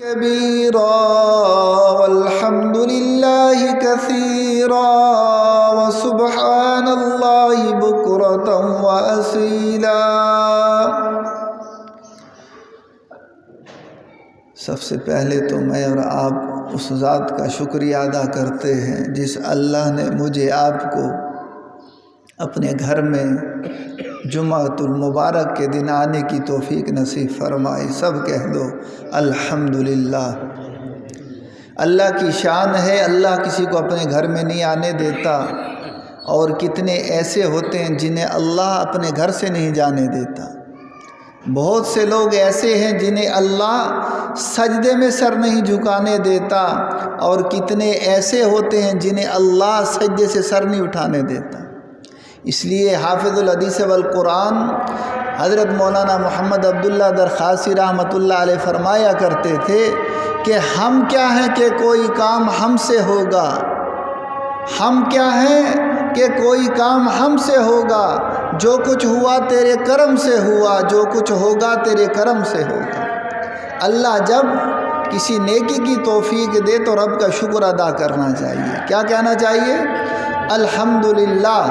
كبيرا والحمد لله كثيرا وسبحان الله بكرة وأصيلا۔ سب سے پہلے تو میں اور آپ اس ذات کا شکریہ ادا کرتے ہیں جس اللہ نے مجھے آپ کو اپنے گھر میں جمعۃ المبارک کے دن آنے کی توفیق نصیب فرمائی۔ سب کہہ دو الحمدللہ۔ اللہ کی شان ہے، اللہ کسی کو اپنے گھر میں نہیں آنے دیتا، اور کتنے ایسے ہوتے ہیں جنہیں اللہ اپنے گھر سے نہیں جانے دیتا۔ بہت سے لوگ ایسے ہیں جنہیں اللہ سجدے میں سر نہیں جھکانے دیتا، اور کتنے ایسے ہوتے ہیں جنہیں اللہ سجدے سے سر نہیں اٹھانے دیتا۔ اس لیے حافظ الحدیث والقرآن حضرت مولانا محمد عبداللہ درخاسی رحمۃ اللہ علیہ فرمایا کرتے تھے کہ ہم کیا ہیں کہ کوئی کام ہم سے ہوگا، ہم کیا ہیں کہ کوئی کام ہم سے ہوگا، جو کچھ ہوا تیرے کرم سے ہوا، جو کچھ ہوگا تیرے کرم سے ہوگا۔ اللہ جب کسی نیکی کی توفیق دے تو رب کا شکر ادا کرنا چاہیے۔ کیا کہنا چاہیے؟ الحمدللہ۔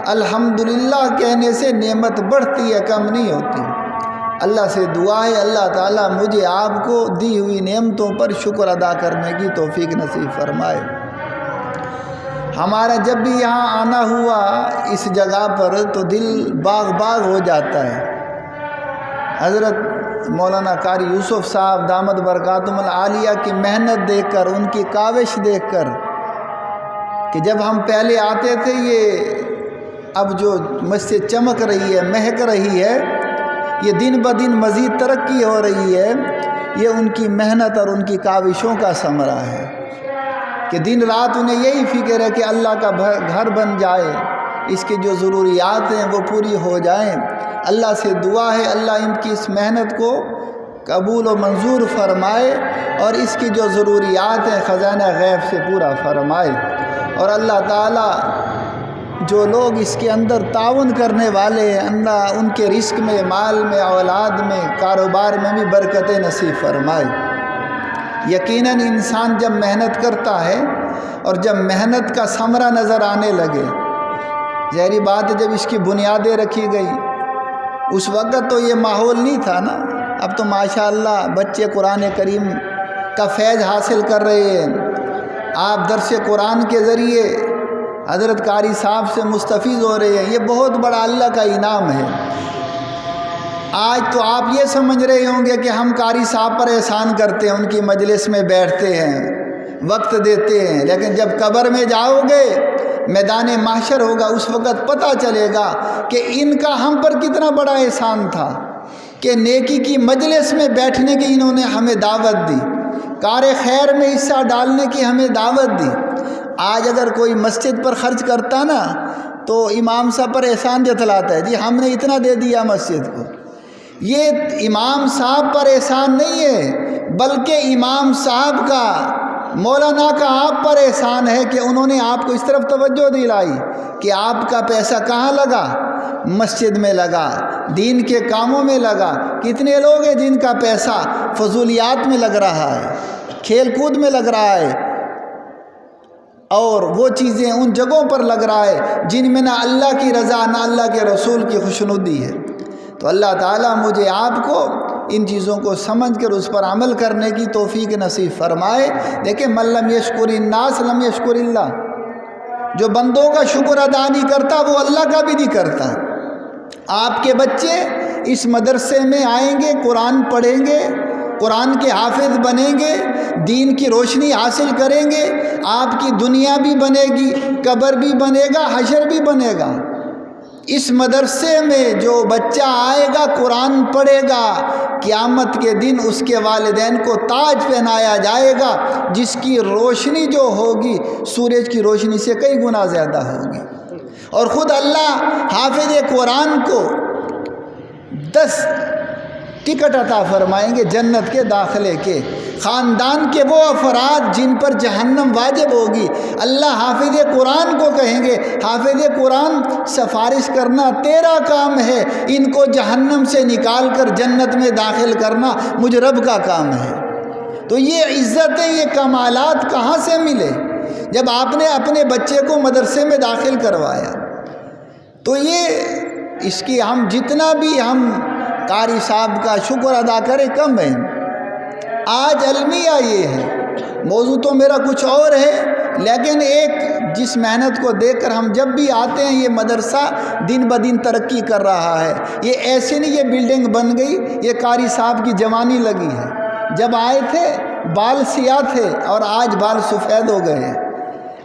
الحمدللہ کہنے سے نعمت بڑھتی ہے، کم نہیں ہوتی۔ اللہ سے دعا ہے اللہ تعالیٰ مجھے آپ کو دی ہوئی نعمتوں پر شکر ادا کرنے کی توفیق نصیب فرمائے۔ ہمارا جب بھی یہاں آنا ہوا اس جگہ پر تو دل باغ باغ ہو جاتا ہے۔ حضرت مولانا قاری یوسف صاحب دامت برکاتہم العالیہ کی محنت دیکھ کر، ان کی کاوش دیکھ کر، کہ جب ہم پہلے آتے تھے یہ اب جو مسجد چمک رہی ہے، مہک رہی ہے، یہ دن بدن مزید ترقی ہو رہی ہے، یہ ان کی محنت اور ان کی کاوشوں کا ثمرہ ہے کہ دن رات انہیں یہی فکر ہے کہ اللہ کا گھر بن جائے، اس کی جو ضروریات ہیں وہ پوری ہو جائیں۔ اللہ سے دعا ہے اللہ ان کی اس محنت کو قبول و منظور فرمائے، اور اس کی جو ضروریات ہیں خزانہ غیب سے پورا فرمائے۔ اور اللہ تعالیٰ جو لوگ اس کے اندر تعاون کرنے والے ہیں، اللہ ان کے رزق میں، مال میں، اولاد میں، کاروبار میں بھی برکت نصیب فرمائے۔ یقیناً انسان جب محنت کرتا ہے اور جب محنت کا ثمرہ نظر آنے لگے، ظاہری بات ہے جب اس کی بنیادیں رکھی گئی، اس وقت تو یہ ماحول نہیں تھا نا۔ اب تو ماشاءاللہ بچے قرآن کریم کا فیض حاصل کر رہے ہیں، آپ درس قرآن کے ذریعے حضرت قاری صاحب سے مستفیض ہو رہے ہیں، یہ بہت بڑا اللہ کا انعام ہے۔ آج تو آپ یہ سمجھ رہے ہوں گے کہ ہم قاری صاحب پر احسان کرتے ہیں، ان کی مجلس میں بیٹھتے ہیں، وقت دیتے ہیں، لیکن جب قبر میں جاؤ گے، میدان محشر ہوگا، اس وقت پتہ چلے گا کہ ان کا ہم پر کتنا بڑا احسان تھا کہ نیکی کی مجلس میں بیٹھنے کی انہوں نے ہمیں دعوت دی، کار خیر میں حصہ ڈالنے کی ہمیں دعوت دی۔ آج اگر کوئی مسجد پر خرچ کرتا نا تو امام صاحب پر احسان جتلاتا ہے، جی ہم نے اتنا دے دیا مسجد کو۔ یہ امام صاحب پر احسان نہیں ہے، بلکہ امام صاحب کا، مولانا کا آپ پر احسان ہے کہ انہوں نے آپ کو اس طرف توجہ دلائی کہ آپ کا پیسہ کہاں لگا؟ مسجد میں لگا، دین کے کاموں میں لگا۔ کتنے لوگ ہیں جن کا پیسہ فضولیات میں لگ رہا ہے، کھیل کود میں لگ رہا ہے، اور وہ چیزیں ان جگہوں پر لگ رہا ہے جن میں نہ اللہ کی رضا نہ اللہ کے رسول کی خوشنودی ہے۔ تو اللہ تعالیٰ مجھے آپ کو ان چیزوں کو سمجھ کر اس پر عمل کرنے کی توفیق نصیب فرمائے۔ دیکھیں من لم یشکر الناس لم یشکر اللہ، جو بندوں کا شکر ادا نہیں کرتا وہ اللہ کا بھی نہیں کرتا۔ آپ کے بچے اس مدرسے میں آئیں گے، قرآن پڑھیں گے، قرآن کے حافظ بنیں گے، دین کی روشنی حاصل کریں گے، آپ کی دنیا بھی بنے گی، قبر بھی بنے گا، حشر بھی بنے گا۔ اس مدرسے میں جو بچہ آئے گا، قرآن پڑھے گا، قیامت کے دن اس کے والدین کو تاج پہنایا جائے گا، جس کی روشنی جو ہوگی سورج کی روشنی سے کئی گنا زیادہ ہوگی۔ اور خود اللہ حافظ قرآن کو 10 ٹکٹ عطا فرمائیں گے جنت کے داخلے کے۔ خاندان کے وہ افراد جن پر جہنم واجب ہوگی، اللہ حافظ قرآن کو کہیں گے حافظ قرآن سفارش کرنا تیرا کام ہے، ان کو جہنم سے نکال کر جنت میں داخل کرنا مجھ رب کا کام ہے۔ تو یہ عزتیں، یہ کمالات کہاں سے ملے؟ جب آپ نے اپنے بچے کو مدرسے میں داخل کروایا تو یہ اس کی ہم جتنا بھی ہم قاری صاحب کا شکر ادا کریں کم ہے۔ آج المیہ یہ ہے، موضوع تو میرا کچھ اور ہے، لیکن ایک جس محنت کو دیکھ کر ہم جب بھی آتے ہیں، یہ مدرسہ دن بدن ترقی کر رہا ہے۔ یہ ایسے نہیں یہ بلڈنگ بن گئی، یہ قاری صاحب کی جوانی لگی ہے۔ جب آئے تھے بال سیاہ تھے اور آج بال سفید ہو گئے ہیں۔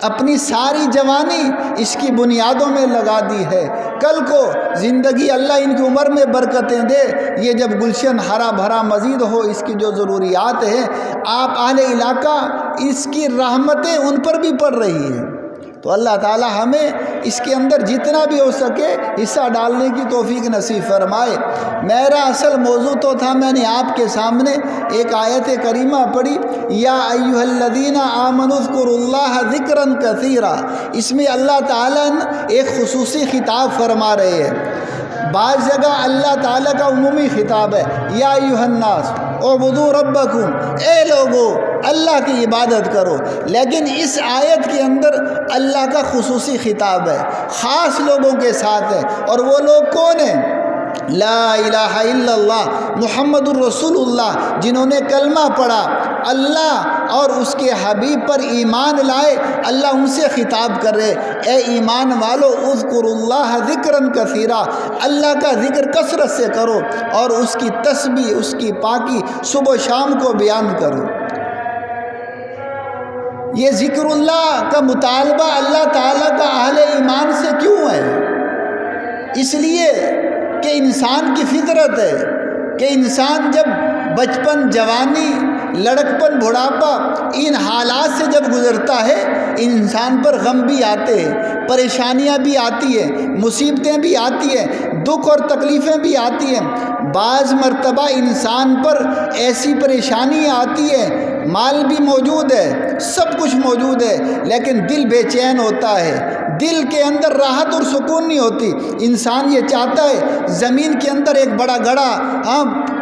اپنی ساری جوانی اس کی بنیادوں میں لگا دی ہے۔ کل کو زندگی اللہ ان کی عمر میں برکتیں دے، یہ جب گلشن ہرا بھرا مزید ہو، اس کی جو ضروریات ہیں، آپ اہل علاقہ اس کی رحمتیں ان پر بھی پڑ رہی ہیں۔ تو اللہ تعالی ہمیں اس کے اندر جتنا بھی ہو سکے حصہ ڈالنے کی توفیق نصیب فرمائے۔ میرا اصل موضوع تو تھا، میں نے آپ کے سامنے ایک آیت کریمہ پڑھی، یا ایھا الذین آمنوا اذکروا اللہ ذکرا کثیرا۔ اس میں اللہ تعالیٰ ایک خصوصی خطاب فرما رہے ہیں۔ بعض جگہ اللہ تعالیٰ کا عمومی خطاب ہے، یا ایھا الناس اعبدوا ربکم، اے لوگو اللہ کی عبادت کرو۔ لیکن اس آیت کے اندر اللہ کا خصوصی خطاب ہے، خاص لوگوں کے ساتھ ہے، اور وہ لوگ کون ہیں؟ لا الہ الا اللہ محمد الرسول اللہ، جنہوں نے کلمہ پڑھا، اللہ اور اس کے حبیب پر ایمان لائے۔ اللہ ان سے خطاب کر رہے، اے ایمان والو اذکروا اللہ ذکرا کثیرا، اللہ کا ذکر کثرت سے کرو اور اس کی تسبیح، اس کی پاکی صبح و شام کو بیان کرو۔ یہ ذکر اللہ کا مطالبہ اللہ تعالیٰ کا اہل ایمان سے کیوں ہے؟ اس لیے کہ انسان کی فطرت ہے کہ انسان جب بچپن، جوانی، لڑکپن، بڑھاپا، ان حالات سے جب گزرتا ہے، انسان پر غم بھی آتے ہیں، پریشانیاں بھی آتی ہیں، مصیبتیں بھی آتی ہیں، دکھ اور تکلیفیں بھی آتی ہیں۔ بعض مرتبہ انسان پر ایسی پریشانیاں آتی ہیں، مال بھی موجود ہے، سب کچھ موجود ہے، لیکن دل بے چین ہوتا ہے، دل کے اندر راحت اور سکون نہیں ہوتی۔ انسان یہ چاہتا ہے زمین کے اندر ایک بڑا گڑھا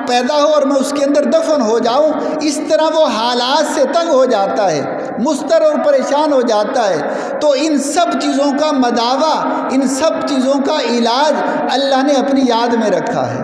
پیدا ہو اور میں اس کے اندر دفن ہو جاؤں۔ اس طرح وہ حالات سے تنگ ہو جاتا ہے، مضطر اور پریشان ہو جاتا ہے۔ تو ان سب چیزوں کا مداوا، ان سب چیزوں کا علاج اللہ نے اپنی یاد میں رکھا ہے۔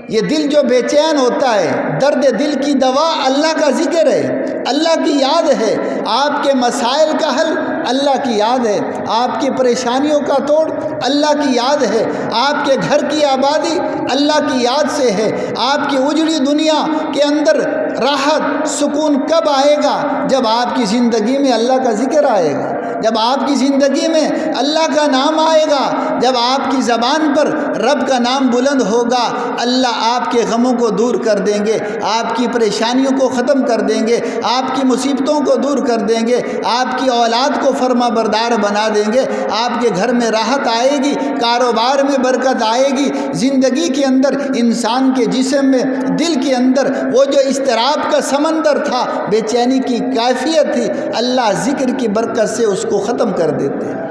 یہ دل جو بے چین ہوتا ہے، درد دل کی دوا اللہ کا ذکر ہے، اللہ کی یاد ہے۔ آپ کے مسائل کا حل اللہ کی یاد ہے، آپ کی پریشانیوں کا توڑ اللہ کی یاد ہے، آپ کے گھر کی آبادی اللہ کی یاد سے ہے۔ آپ کی اجڑی دنیا کے اندر راحت، سکون کب آئے گا؟ جب آپ کی زندگی میں اللہ کا ذکر آئے گا، جب آپ کی زندگی میں اللہ کا نام آئے گا، جب آپ کی زبان پر رب کا نام بلند ہوگا، اللہ آپ کے غموں کو دور کر دیں گے، آپ کی پریشانیوں کو ختم کر دیں گے، آپ کی مصیبتوں کو دور کر دیں گے، آپ کی اولاد کو فرما بردار بنا دیں گے، آپ کے گھر میں راحت آئے گی، کاروبار میں برکت آئے گی، زندگی کے اندر انسان کے جسم میں، دل کے اندر وہ جو اضطراب کا سمندر تھا، بے چینی کی کیفیت تھی، اللہ ذکر کی برکت سے اس کو ختم کر دیتے ہیں۔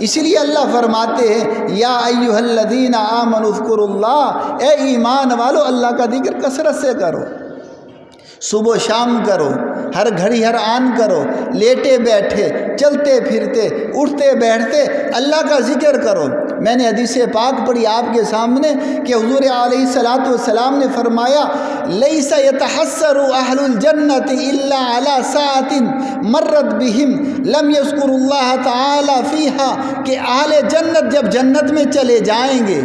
اسی لیے اللہ فرماتے ہیں، یا ایھا الذین آمنوا اذکروا اللہ، اے ایمان والو اللہ کا ذکر کثرت سے کرو، صبح و شام کرو، ہر گھڑی ہر آن کرو، لیٹے بیٹھے، چلتے پھرتے، اٹھتے بیٹھتے اللہ کا ذکر کرو۔ میں نے حدیث پاک پڑھی آپ کے سامنے کہ حضور علیہ الصلوۃ والسلام نے فرمایا، لیس یتحسر اہل الجنۃ الا علی ساعۃ مرت بہم لم یذکروا اللہ تعالی فیہا، کہ اہل جنت جب جنت میں چلے جائیں گے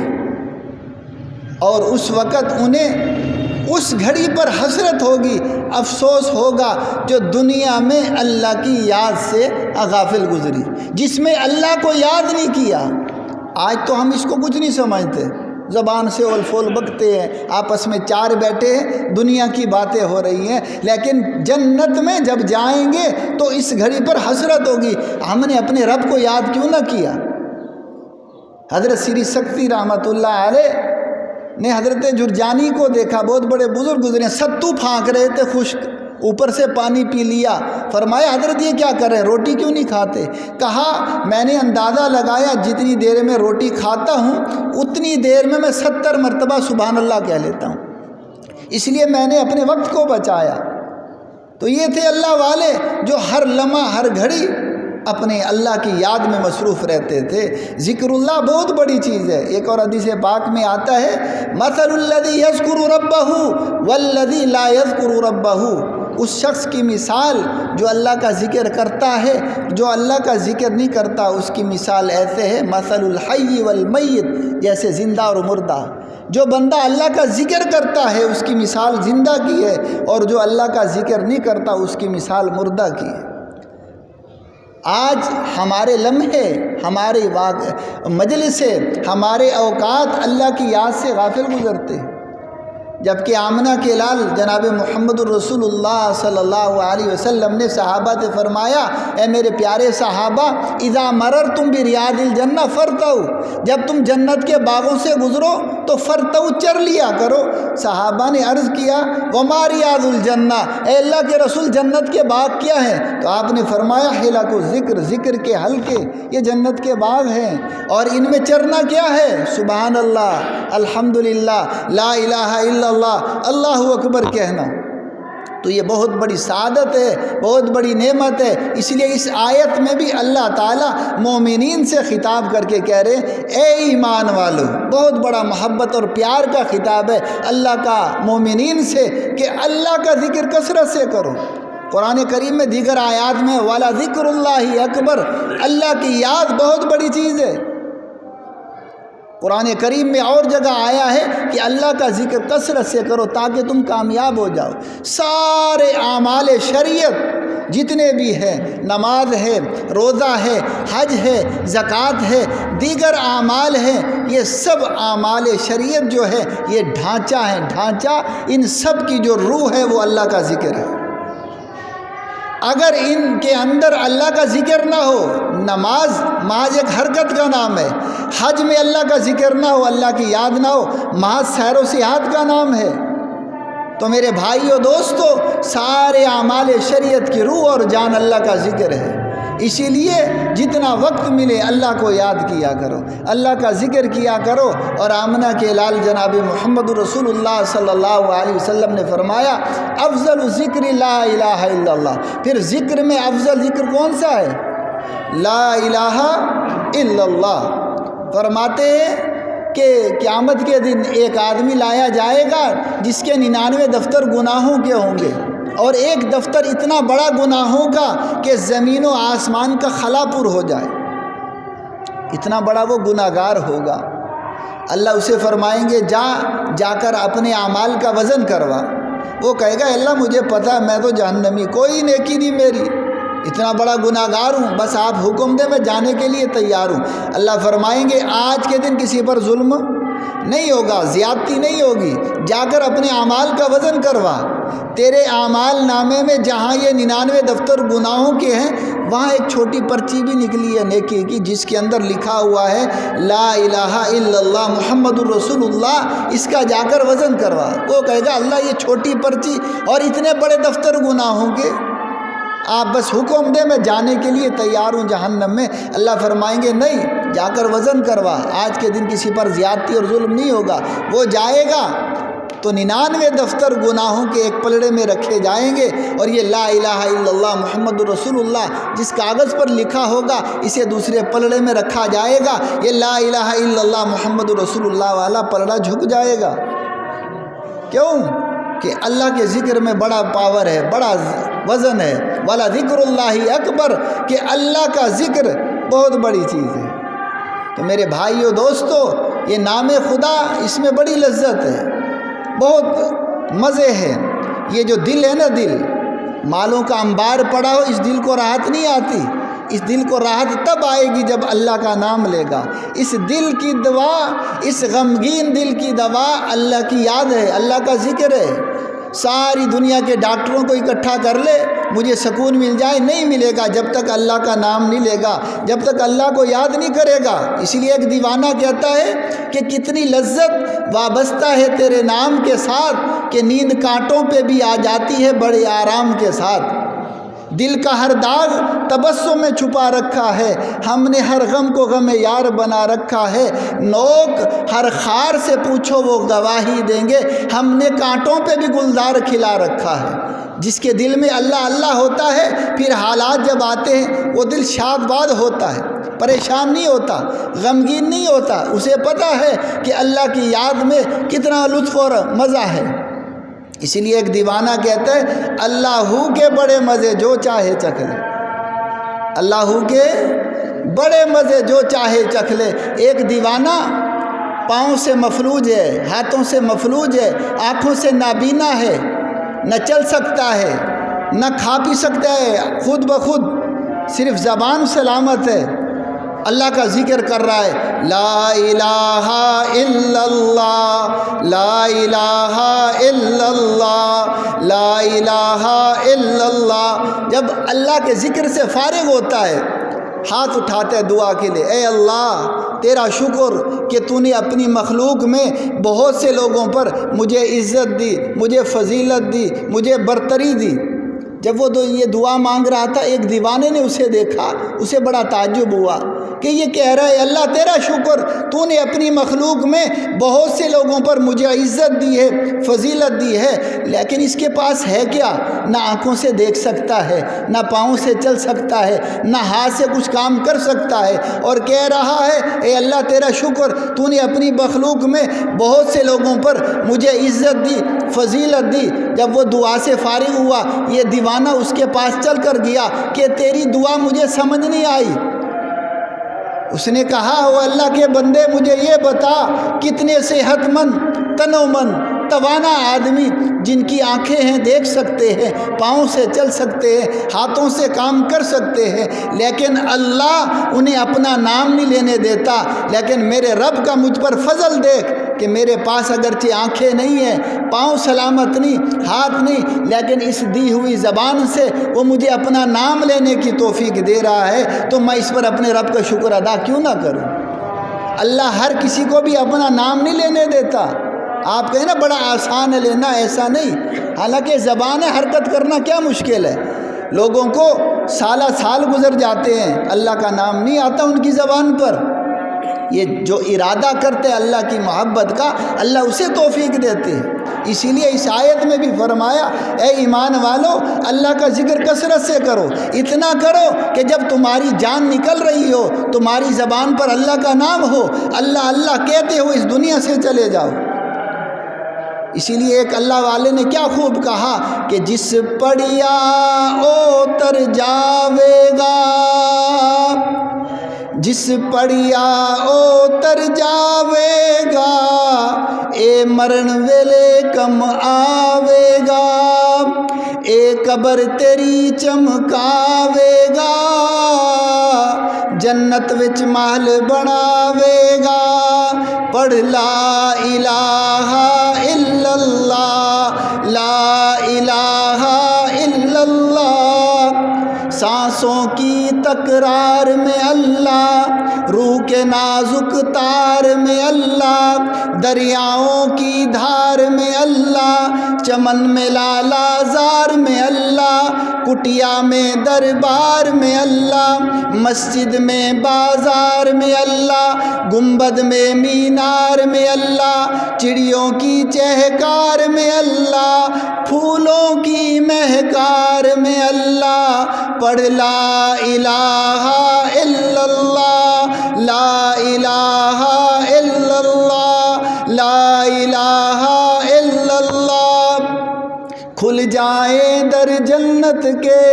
اور اس وقت انہیں اس گھڑی پر حسرت ہوگی، افسوس ہوگا جو دنیا میں اللہ کی یاد سے غافل گزری، جس میں اللہ کو یاد نہیں کیا۔ آج تو ہم اس کو کچھ نہیں سمجھتے، زبان سے اول فول بکتے ہیں، آپس میں چار بیٹھے ہیں، دنیا کی باتیں ہو رہی ہیں، لیکن جنت میں جب جائیں گے تو اس گھڑی پر حسرت ہوگی، ہم نے اپنے رب کو یاد کیوں نہ کیا۔ حضرت سری سکتی رحمۃ اللہ علیہ نے حضرت جرجانی کو دیکھا، بہت بڑے بزرگ گزرے، ستو پھانک رہے تھے خشک، اوپر سے پانی پی لیا۔ فرمایا حضرت یہ کیا کر رہے ہیں، روٹی کیوں نہیں کھاتے؟ کہا میں نے اندازہ لگایا جتنی دیر میں روٹی کھاتا ہوں اتنی دیر میں 70 مرتبہ سبحان اللہ کہہ لیتا ہوں، اس لیے میں نے اپنے وقت کو بچایا۔ تو یہ تھے اللہ والے جو ہر لمحہ ہر گھڑی اپنے اللہ کی یاد میں مصروف رہتے تھے۔ ذکر اللہ بہت بڑی چیز ہے۔ ایک اور حدیث پاک میں آتا ہے مثل الذی یذکر ربہ والذی لا یذکر ربہ، اس شخص کی مثال جو اللہ کا ذکر کرتا ہے، جو اللہ کا ذکر نہیں کرتا، اس کی مثال ایسے ہے مثل الحی والمیت، جیسے زندہ اور مردہ۔ جو بندہ اللہ کا ذکر کرتا ہے اس کی مثال زندہ کی ہے، اور جو اللہ کا ذکر نہیں کرتا اس کی مثال مردہ کی ہے۔ آج ہمارے لمحے، ہمارے مجلسیں، ہمارے اوقات اللہ کی یاد سے غافل گزرتے ہیں، جبکہ آمنہ کے لال جناب محمد الرسول اللہ صلی اللہ علیہ وسلم نے صحابہ سے فرمایا، اے میرے پیارے صحابہ، اذا مررتم بریاض الجنہ فرتو، جب تم جنت کے باغوں سے گزرو تو فرتو چر لیا کرو۔ صحابہ نے عرض کیا وما ریاض الجنہ، اے اللہ کے رسول جنت کے باغ کیا ہیں؟ تو آپ نے فرمایا حلق الذکر، ذکر کے حلقے، یہ جنت کے باغ ہیں، اور ان میں چرنا کیا ہے؟ سبحان اللہ، الحمدللہ، لا الہ الا اللہ، اللہ اکبر کہنا۔ تو یہ بہت بڑی سعادت ہے، بہت بڑی نعمت ہے۔ اس لیے اس آیت میں بھی اللہ تعالیٰ مومنین سے خطاب کر کے کہہ رہے اے ایمان والو، بہت بڑا محبت اور پیار کا خطاب ہے اللہ کا مومنین سے کہ اللہ کا ذکر کثرت سے کرو۔ قرآن کریم میں دیگر آیات میں والا ذکر اللہ اکبر، اللہ کی یاد بہت بڑی چیز ہے۔ قرآن کریم میں اور جگہ آیا ہے کہ اللہ کا ذکر کثرت سے کرو تاکہ تم کامیاب ہو جاؤ۔ سارے اعمال شریعت جتنے بھی ہیں، نماز ہے، روزہ ہے، حج ہے، زکوٰۃ ہے، دیگر اعمال ہیں، یہ سب اعمال شریعت جو ہے یہ ڈھانچہ ہے، ڈھانچہ ان سب کی جو روح ہے وہ اللہ کا ذکر ہے۔ اگر ان کے اندر اللہ کا ذکر نہ ہو، نماز محض ایک حرکت کا نام ہے، حج میں اللہ کا ذکر نہ ہو، اللہ کی یاد نہ ہو، محض سیر و سیاحت کا نام ہے، تو میرے بھائیو دوستو، سارے اعمال شریعت کی روح اور جان اللہ کا ذکر ہے۔ اسی لیے جتنا وقت ملے اللہ کو یاد کیا کرو، اللہ کا ذکر کیا کرو۔ اور آمنہ کے لال جناب محمد رسول اللہ صلی اللہ علیہ وسلم نے فرمایا افضل ذکر لا الہ الا اللہ، پھر ذکر میں افضل ذکر کون سا ہے؟ لا الہ الا اللہ۔ فرماتے ہیں کہ قیامت کے دن ایک آدمی لایا جائے گا جس کے 99 دفتر گناہوں کے ہوں گے، اور ایک دفتر اتنا بڑا گناہوں کا کہ زمین و آسمان کا خلا پر ہو جائے، اتنا بڑا وہ گناہگار ہوگا۔ اللہ اسے فرمائیں گے جا کر اپنے اعمال کا وزن کروا۔ وہ کہے گا اللہ مجھے پتہ، میں تو جہنمی، کوئی نیکی نہیں میری، اتنا بڑا گناہگار ہوں، بس آپ حکم دیں میں جانے کے لیے تیار ہوں۔ اللہ فرمائیں گے آج کے دن کسی پر ظلم نہیں ہوگا، زیادتی نہیں ہوگی، جا کر اپنے اعمال کا وزن کروا۔ تیرے اعمال نامے میں جہاں یہ 99 دفتر گناہوں کے ہیں، وہاں ایک چھوٹی پرچی بھی نکلی ہے نیکی کی، جس کے اندر لکھا ہوا ہے لا الہ الا اللہ محمد الرسول اللہ، اس کا جا کر وزن کروا۔ وہ کہے گا اللہ یہ چھوٹی پرچی اور اتنے بڑے دفتر گناہوں کے، آپ بس حکم دیں میں جانے کے لیے تیار ہوں جہنم میں۔ اللہ فرمائیں گے نہیں، جا کر وزن کروا، آج کے دن کسی پر زیادتی اور ظلم نہیں ہوگا۔ وہ جائے گا تو 99 دفتر گناہوں کے ایک پلڑے میں رکھے جائیں گے، اور یہ لا الہ الا اللہ محمد رسول اللہ جس کاغذ پر لکھا ہوگا اسے دوسرے پلڑے میں رکھا جائے گا۔ یہ لا الہ الا اللہ محمد رسول اللہ والا پلڑا جھک جائے گا۔ کیوں؟ کہ اللہ کے ذکر میں بڑا پاور ہے، بڑا وزن ہے۔ والا ذکر اللہ اکبر، کہ اللہ کا ذکر بہت بڑی چیز ہے۔ تو میرے بھائیو دوستو، یہ نام خدا، اس میں بڑی لذت ہے، بہت مزے ہیں۔ یہ جو دل ہے نا، دل مالوں کا انبار پڑا ہو، اس دل کو راحت نہیں آتی۔ اس دل کو راحت تب آئے گی جب اللہ کا نام لے گا۔ اس دل کی دوا، اس غمگین دل کی دوا اللہ کی یاد ہے، اللہ کا ذکر ہے۔ ساری دنیا کے ڈاکٹروں کو اکٹھا کر لے، مجھے سکون مل جائے، نہیں ملے گا جب تک اللہ کا نام نہیں لے گا، جب تک اللہ کو یاد نہیں کرے گا۔ اسی لیے ایک دیوانہ کہتا ہے کہ کتنی لذت وابستہ ہے تیرے نام کے ساتھ، کہ نیند کانٹوں پہ بھی آ جاتی ہے بڑے آرام کے ساتھ۔ دل کا ہر داغ تبسم میں چھپا رکھا ہے، ہم نے ہر غم کو غم یار بنا رکھا ہے۔ نوک ہر خار سے پوچھو وہ گواہی دیں گے، ہم نے کانٹوں پہ بھی گلزار کھلا رکھا ہے۔ جس کے دل میں اللہ اللہ ہوتا ہے، پھر حالات جب آتے ہیں وہ دل شاد باد ہوتا ہے، پریشان نہیں ہوتا، غمگین نہیں ہوتا، اسے پتہ ہے کہ اللہ کی یاد میں کتنا لطف اور مزہ ہے۔ اسی لیے ایک دیوانہ کہتا ہے اللہ کے بڑے مزے جو چاہے چکھ لے، اللہ کے بڑے مزے جو چاہے چکھ لے۔ ایک دیوانہ پاؤں سے مفلوج ہے، ہاتھوں سے مفلوج ہے، آنکھوں سے نابینا ہے، نہ چل سکتا ہے، نہ کھا پی سکتا ہے، خود بخود صرف زبان سلامت ہے، اللہ کا ذکر کر رہا ہے، لا الہ الا اللہ، لا الہ الا اللہ، لا الہ الا اللہ۔ جب اللہ کے ذکر سے فارغ ہوتا ہے، ہاتھ اٹھاتے دعا کے لیے، اے اللہ تیرا شکر کہ تو نے اپنی مخلوق میں بہت سے لوگوں پر مجھے عزت دی، مجھے فضیلت دی، مجھے برتری دی۔ جب وہ یہ دعا مانگ رہا تھا، ایک دیوانے نے اسے دیکھا، اسے بڑا تعجب ہوا کہ یہ کہہ رہا ہے اللہ تیرا شکر تو نے اپنی مخلوق میں بہت سے لوگوں پر مجھے عزت دی ہے، فضیلت دی ہے، لیکن اس کے پاس ہے کیا؟ نہ آنکھوں سے دیکھ سکتا ہے، نہ پاؤں سے چل سکتا ہے، نہ ہاتھ سے کچھ کام کر سکتا ہے، اور کہہ رہا ہے اے اللہ تیرا شکر تو نے اپنی مخلوق میں بہت سے لوگوں پر مجھے عزت دی، فضیلت دی۔ جب وہ دعا سے فارغ ہوا، یہ دیوانہ اس کے پاس چل کر گیا کہ تیری دعا مجھے سمجھ نہیں آئی۔ اس نے کہا او اللہ کے بندے مجھے یہ بتا کتنے صحت مند، تنو مند، توانا آدمی جن کی آنکھیں ہیں دیکھ سکتے ہیں، پاؤں سے چل سکتے ہیں، ہاتھوں سے کام کر سکتے ہیں، لیکن اللہ انہیں اپنا نام نہیں لینے دیتا۔ لیکن میرے رب کا مجھ پر فضل دیکھ کہ میرے پاس اگرچہ آنکھیں نہیں ہیں، پاؤں سلامت نہیں، ہاتھ نہیں، لیکن اس دی ہوئی زبان سے وہ مجھے اپنا نام لینے کی توفیق دے رہا ہے، تو میں اس پر اپنے رب کا شکر ادا کیوں نہ کروں؟ اللہ ہر کسی کو بھی اپنا نام نہیں لینے دیتا۔ آپ کہیں نا بڑا آسان ہے لینا، ایسا نہیں، حالانکہ زبان حرکت کرنا کیا مشکل ہے۔ لوگوں کو سالہ سال گزر جاتے ہیں، اللہ کا نام نہیں آتا ان کی زبان پر۔ یہ جو ارادہ کرتے ہیں اللہ کی محبت کا، اللہ اسے توفیق دیتے ہیں۔ اسی لیے اس آیت میں بھی فرمایا اے ایمان والو اللہ کا ذکر کثرت سے کرو، اتنا کرو کہ جب تمہاری جان نکل رہی ہو تمہاری زبان پر اللہ کا نام ہو، اللہ اللہ کہتے ہو اس دنیا سے چلے جاؤ۔ اسی لیے ایک اللہ والے نے کیا خوب کہا کہ جس پڑیا اوتر جاوے گا، جس پڑیا اوتر جاوے گا، اے مرن ویلے کم آوے گا، اے قبر تیری چمکاوے گا، جنت وچ محل بناوے گا، پڑھ لا الہ الا اللہ، لا الہ الا اللہ۔ سانسوں کی تکرار میں اللہ، روح کے نازک تار میں اللہ، دریاؤں کی دھار میں اللہ، چمن میں لالا زار میں اللہ، کٹیا میں دربار میں اللہ، مسجد میں بازار میں اللہ، گنبد میں مینار میں اللہ، چڑیوں کی چہکار میں اللہ، پھولوں کی مہکار میں اللہ، پڑھ لا الہ الا اللہ، لا الہ الا اللہ، لا الہ الا اللہ۔ کھل جائیں در جنت کے،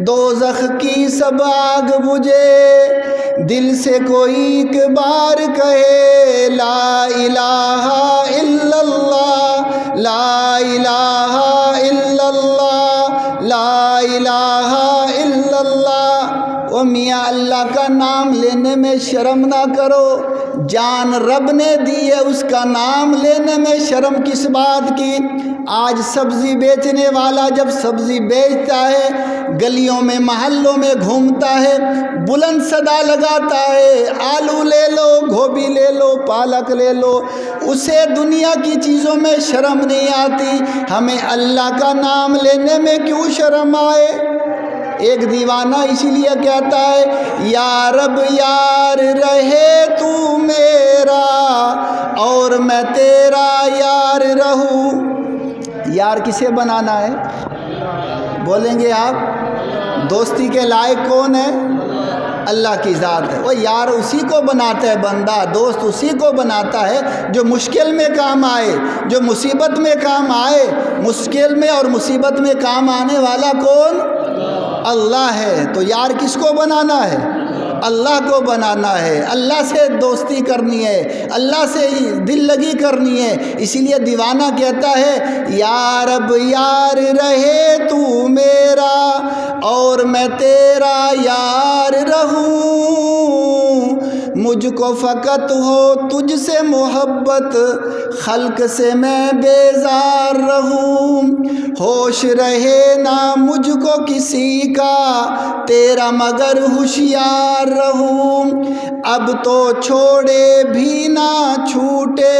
دوزخ کی سب آگ بجھے، دل سے کوئی ایک بار کہے لا الہ الا اللہ، لا الہ الا اللہ، لا الہ الا اللہ۔ او میاں اللہ کا نام لینے میں شرم نہ کرو، جان رب نے دی ہے، اس کا نام لینے میں شرم کس بات کی؟ آج سبزی بیچنے والا جب سبزی بیچتا ہے، گلیوں میں محلوں میں گھومتا ہے، بلند صدا لگاتا ہے آلو لے لو، گوبھی لے لو، پالک لے لو، اسے دنیا کی چیزوں میں شرم نہیں آتی، ہمیں اللہ کا نام لینے میں کیوں شرم آئے؟ ایک دیوانہ اسی لیے کہتا ہے یا رب یار رہے تو میرا اور میں تیرا یار رہوں۔ یار کسے بنانا ہے؟ بولیں گے آپ؟ دوستی کے لائق کون ہے؟ اللہ کی ذات ہے۔ وہ یار اسی کو بناتا ہے بندہ، دوست اسی کو بناتا ہے جو مشکل میں کام آئے، جو مصیبت میں کام آئے۔ مشکل میں اور مصیبت میں کام آنے والا کون؟ اللہ ہے۔ تو یار کس کو بنانا ہے؟ اللہ کو بنانا ہے، اللہ سے دوستی کرنی ہے، اللہ سے دل لگی کرنی ہے۔ اسی لیے دیوانہ کہتا ہے یا رب یار رہے تو میرا اور میں تیرا یار رہوں، مجھ کو فقط ہو تجھ سے محبت، خلق سے میں بیزار رہوں، ہوش رہے نہ مجھ کو کسی کا تیرا مگر ہوشیار رہوں، اب تو چھوڑے بھی نہ چھوٹے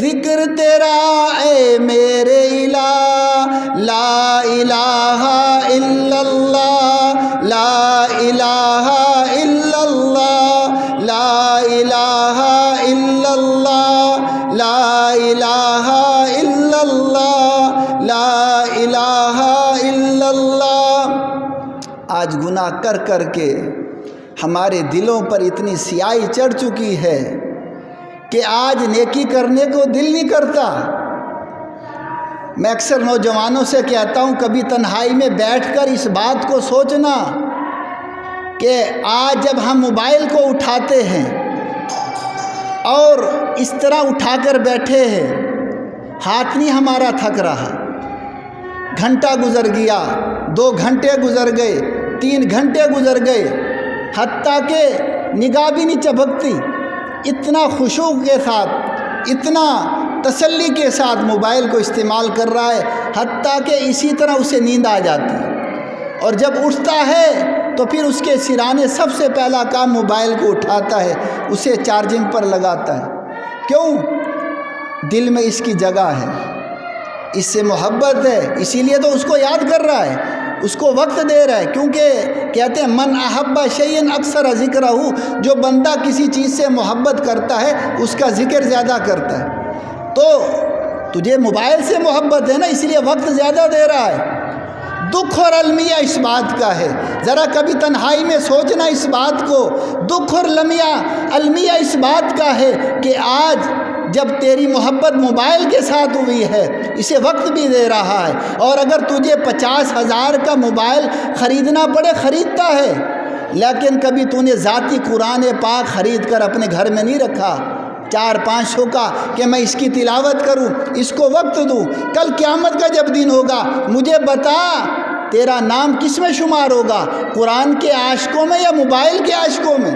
ذکر تیرا اے میرے الہ، لا الہ الا اللہ، لا الہ الا اللہ، لا الہ الا اللہ، لا الہ الا اللہ، لا الہ الا اللہ۔ آج گناہ کر کر کے ہمارے دلوں پر اتنی سیاہی چڑھ چکی ہے کہ آج نیکی کرنے کو دل نہیں کرتا۔ میں اکثر نوجوانوں سے کہتا ہوں کبھی تنہائی میں بیٹھ کر اس بات کو سوچنا کہ آج جب ہم موبائل کو اٹھاتے ہیں اور اس طرح اٹھا کر بیٹھے ہیں، ہاتھ نہیں ہمارا تھک رہا، گھنٹہ گزر گیا، 2 گھنٹے گزر گئے، 3 گھنٹے گزر گئے، حتیٰ کہ نگاہ بھی نہیں چبکتی، اتنا خشوع کے ساتھ، اتنا تسلی کے ساتھ موبائل کو استعمال کر رہا ہے، حتیٰ کہ اسی طرح اسے نیند آ جاتی ہے، اور جب اٹھتا ہے تو پھر اس کے سرانے سب سے پہلا کام موبائل کو اٹھاتا ہے، اسے چارجنگ پر لگاتا ہے۔ کیوں؟ دل میں اس کی جگہ ہے، اس سے محبت ہے، اسی لیے تو اس کو یاد کر رہا ہے، اس کو وقت دے رہا ہے، کیونکہ کہتے ہیں من احب شیئا اکثر ذکرہ، جو بندہ کسی چیز سے محبت کرتا ہے اس کا ذکر زیادہ کرتا ہے۔ تو تجھے موبائل سے محبت ہے نا، اس لیے وقت زیادہ دے رہا ہے۔ دکھ اور المیہ اس بات کا ہے، ذرا کبھی تنہائی میں سوچنا اس بات کو، دکھ اور المیہ اس بات کا ہے کہ آج جب تیری محبت موبائل کے ساتھ ہوئی ہے، اسے وقت بھی دے رہا ہے، اور اگر تجھے 50,000 کا موبائل خریدنا پڑے خریدتا ہے، لیکن کبھی تو نے ذاتی قرآن پاک خرید کر اپنے گھر میں نہیں رکھا 400-500 کا کہ میں اس کی تلاوت کروں، اس کو وقت دوں۔ کل قیامت کا جب دن ہوگا مجھے بتا تیرا نام کس میں شمار ہوگا، قرآن کے عاشقوں میں یا موبائل کے عاشقوں میں؟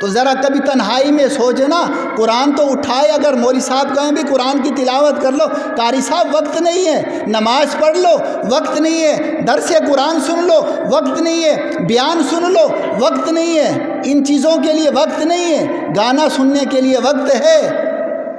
تو ذرا کبھی تنہائی میں سوچنا، قرآن تو اٹھائے، اگر مولوی صاحب کہیں بھی قرآن کی تلاوت کر لو، قاری صاحب وقت نہیں ہے، نماز پڑھ لو وقت نہیں ہے، درس قرآن سن لو وقت نہیں ہے، بیان سن لو وقت نہیں ہے، ان چیزوں کے لیے وقت نہیں ہے، گانا سننے کے لیے وقت ہے،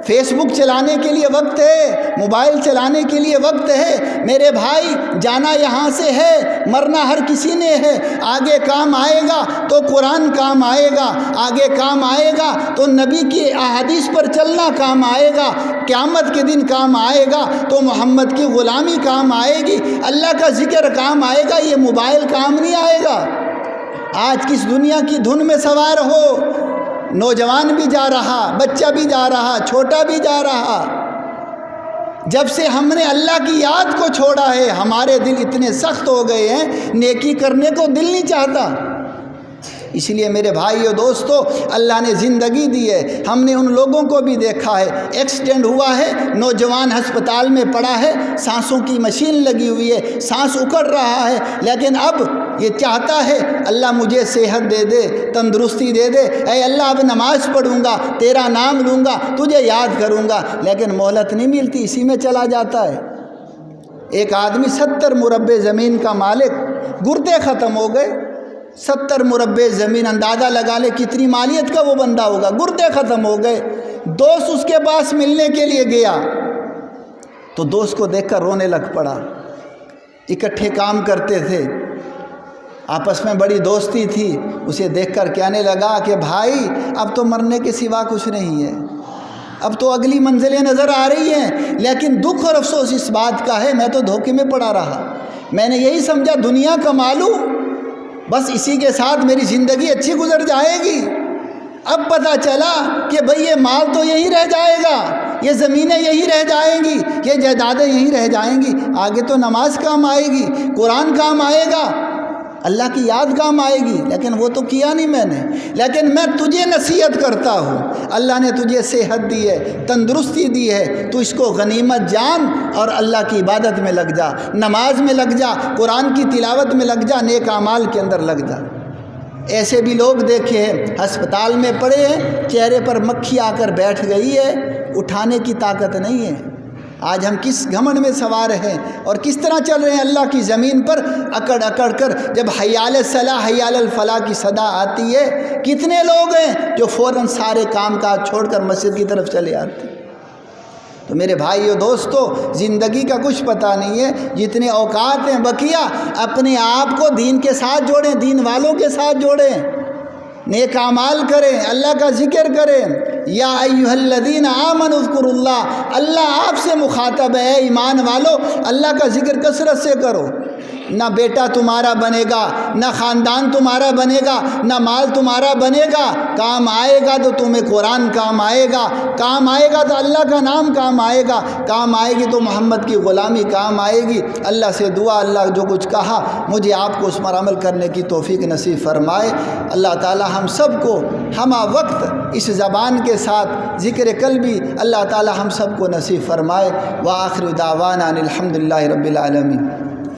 فیس بک چلانے کے لیے وقت ہے، موبائل چلانے کے لیے وقت ہے۔ میرے بھائی جانا یہاں سے ہے، مرنا ہر کسی نے ہے، آگے کام آئے گا تو قرآن کام آئے گا، آگے کام آئے گا تو نبی کی احادیث پر چلنا کام آئے گا، قیامت کے دن کام آئے گا تو محمد کی غلامی کام آئے گی، اللہ کا ذکر کام آئے گا، یہ موبائل کام نہیں آئے گا۔ آج کس دنیا کی دھن میں سوار ہو، نوجوان بھی جا رہا، بچہ بھی جا رہا، چھوٹا بھی جا رہا۔ جب سے ہم نے اللہ کی یاد کو چھوڑا ہے ہمارے دل اتنے سخت ہو گئے ہیں، نیکی کرنے کو دل نہیں چاہتا۔ اس لیے میرے بھائیو دوستو، اللہ نے زندگی دی ہے، ہم نے ان لوگوں کو بھی دیکھا ہے، ایکسیڈنٹ ہوا ہے، نوجوان ہسپتال میں پڑا ہے، سانسوں کی مشین لگی ہوئی ہے، سانس اکڑ رہا ہے، لیکن اب یہ چاہتا ہے اللہ مجھے صحت دے دے، تندرستی دے دے، اے اللہ اب نماز پڑھوں گا، تیرا نام لوں گا، تجھے یاد کروں گا، لیکن مہلت نہیں ملتی، اسی میں چلا جاتا ہے۔ ایک آدمی 70 مربع زمین کا مالک، گردے ختم ہو گئے، 70 مربع زمین، اندازہ لگا لے کتنی مالیت کا وہ بندہ ہوگا، گردے ختم ہو گئے۔ دوست اس کے پاس ملنے کے لیے گیا تو دوست کو دیکھ کر رونے لگ پڑا، اکٹھے کام کرتے تھے، آپس میں بڑی دوستی تھی، اسے دیکھ کر کہنے لگا کہ بھائی اب تو مرنے کے سوا کچھ نہیں ہے، اب تو اگلی منزلیں نظر آ رہی ہیں، لیکن دکھ اور افسوس اس بات کا ہے میں تو دھوکے میں پڑا رہا، میں نے یہی سمجھا دنیا کما لوں بس اسی کے ساتھ میری زندگی اچھی گزر جائے گی۔ اب پتہ چلا کہ بھئی یہ مال تو یہی رہ جائے گا، یہ زمینیں یہی رہ جائیں گی، یہ جائیدادیں یہی رہ جائیں گی، آگے تو نماز کام آئے گی، قرآن کام آئے گا، اللہ کی یاد کام آئے گی، لیکن وہ تو کیا نہیں میں نے۔ لیکن میں تجھے نصیحت کرتا ہوں، اللہ نے تجھے صحت دی ہے، تندرستی دی ہے، تو اس کو غنیمت جان اور اللہ کی عبادت میں لگ جا، نماز میں لگ جا، قرآن کی تلاوت میں لگ جا، نیک اعمال کے اندر لگ جا۔ ایسے بھی لوگ دیکھے ہیں ہسپتال میں پڑے ہیں، چہرے پر مکھی آ کر بیٹھ گئی ہے، اٹھانے کی طاقت نہیں ہے۔ آج ہم کس گھمنڈ میں سوار ہیں اور کس طرح چل رہے ہیں اللہ کی زمین پر اکڑ اکڑ کر۔ جب حی علی الصلاح حی علی الفلاح کی صدا آتی ہے، کتنے لوگ ہیں جو فوراً سارے کام کاج چھوڑ کر مسجد کی طرف چلے آتے ہیں۔ تو میرے بھائیو دوستو، زندگی کا کچھ پتہ نہیں ہے، جتنے اوقات ہیں بقیہ اپنے آپ کو دین کے ساتھ جوڑیں، دین والوں کے ساتھ جوڑیں، نیک اعمال کریں، اللہ کا ذکر کریں۔ یا ایھا الذین آمنوا اذکروا اللہ، اللہ آپ سے مخاطب ہے، ایمان والو اللہ کا ذکر کثرت سے کرو۔ نہ بیٹا تمہارا بنے گا، نہ خاندان تمہارا بنے گا، نہ مال تمہارا بنے گا، کام آئے گا تو تمہیں قرآن کام آئے گا، کام آئے گا تو اللہ کا نام کام آئے گا، کام آئے گی تو محمد کی غلامی کام آئے گی۔ اللہ سے دعا، اللہ جو کچھ کہا مجھے آپ کو اس پر عمل کرنے کی توفیق نصیب فرمائے۔ اللہ تعالی ہم سب کو ہمہ وقت اس زبان کے ساتھ ذکر قلبی اللہ تعالی ہم سب کو نصیب فرمائے۔ وآخر دعوانا ان الحمد للہ رب العالمین۔